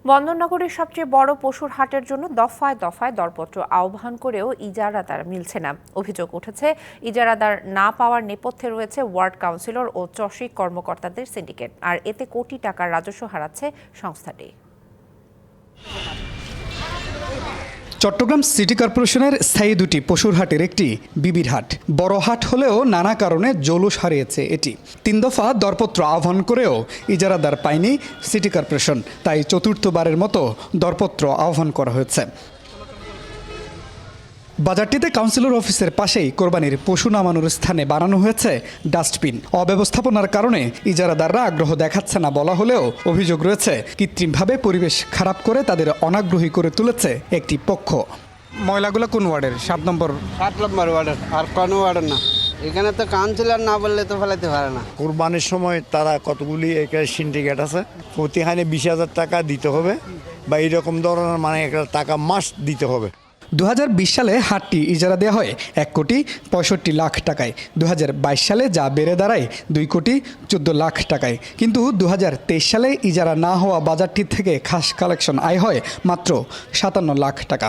বন্দরনগরীর সবচেয়ে বড় পশুর হাটের জন্য দফায় দফায় দরপত্র আহ্বান করেও ইজারাদার মিলছে না। অভিযোগ উঠেছে, ইজারাদার না পাওয়ার নেপথ্যে রয়েছে ওয়ার্ড কাউন্সিলর ও চসিক কর্মকর্তাদের সিন্ডিকেট, আর এতে কোটি টাকার রাজস্ব হারাচ্ছে সংস্থাটি। চট্টগ্রাম সিটি কর্পোরেশনের স্থায়ী দুটি পশুর হাটের একটি বিবির হাট। বড় হাট হলেও নানা কারণে জৌলুস হারিয়েছে এটি। 3 দফা দরপত্র আহ্বান করেও ইজারাদার পায়নি সিটি কর্পোরেশন, তাই চতুর্থবারের মতো দরপত্র আহ্বান করা হয়েছে। বাজারটিতে কাউন্সিলর অফিসের পাশেই কোরবানির পশু নামানোর স্থানে বানানো হয়েছে ডাস্টবিন। অব্যবস্থাপনার কারণে ইজারাদাররা আগ্রহ দেখাচ্ছে না বলা হলেও অভিযোগ রয়েছে কৃত্রিমভাবে পরিবেশ খারাপ করে তাদের অনাগ্রহী করে তুলেছে একটি পক্ষ। ময়লাগুলো কোন ওয়ার্ডের? 7 নম্বর ওয়ার্ডের, আর কোনো ওয়ার্ডের না। এখানে তো কাউন্সিলর না বললে তো ফেলাতে পারে না। কোরবানির সময় তারা কতগুলি এখানে সিন্ডিকেট আছে, প্রতিখানে 20,000 টাকা দিতে হবে বা এইরকম ধরনের একটা টাকা মাস দিতে হবে। 2020 সালে হাটটি ইজারা দেওয়া হয় 1,65,00,000 টাকায়। 2022 সালে যা বেড়ে দাঁড়ায় 2,14,00,000 টাকায়। কিন্তু 2023 সালে ইজারা না হওয়া বাজারটি থেকে খাস কালেকশন আয় হয় মাত্র 57,00,000 টাকা।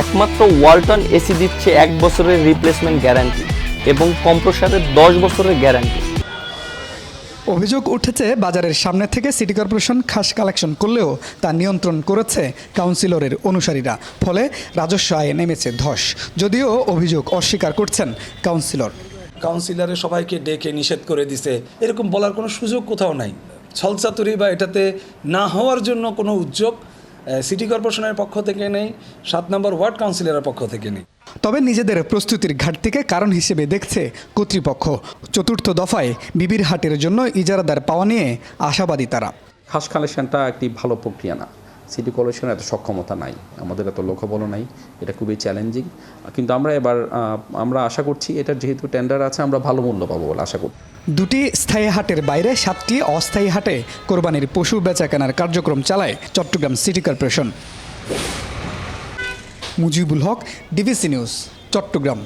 একমাত্র ওয়ালটন এসি দিচ্ছে 1 বছরের রিপ্লেসমেন্ট গ্যারান্টি এবং কম্প্রেসারের 10 বছরের গ্যারান্টি। অভিযোগ উঠেছে বাজারের সামনে থেকে সিটি কর্পোরেশন খাস কালেকশন করলেও তা নিয়ন্ত্রণ করেছে কাউন্সিলরের অনুসারীরা, ফলে রাজস্ব আয়ে নেমেছে ধস। যদিও অভিযোগ অস্বীকার করছেন কাউন্সিলরের সবাইকে ডেকে নিষেধ করে দিছে, এরকম বলার কোনো সুযোগ কোথাও নাই। ছলচাতুরি বা এটাতে না হওয়ার জন্য কোনো উদ্যোগ সিটি কর্পোরেশনের পক্ষ থেকে নেই, 7 নম্বর ওয়ার্ড কাউন্সিলরের পক্ষ থেকে নেই। তবে নিজেদের প্রস্তুতির ঘাটতিকে কারণ হিসেবে দেখছে কর্তৃপক্ষ। চতুর্থ দফায় বিবির হাটের জন্য ইজারাদার পাওয়া নিয়ে আশাবাদী তারা। খাস কালেকশনটা একটি ভালো প্রক্রিয়া না, সিটি কর্পোরেশনের এত সক্ষমতা নাই, আমাদের এত লোকবল নাই, এটা খুবই চ্যালেঞ্জিং। কিন্তু আমরা আশা করছি এটা যেহেতু টেন্ডার আছে আমরা ভালো মূল্য পাবো বলে আশা করি। দুটি স্থায়ী হাটের বাইরে 7টি অস্থায়ী হাটে কোরবানির পশু বেচা কেনার কার্যক্রম চালায় Chittagong city corporation. Mujibul Haque, DBC news, Chittagong.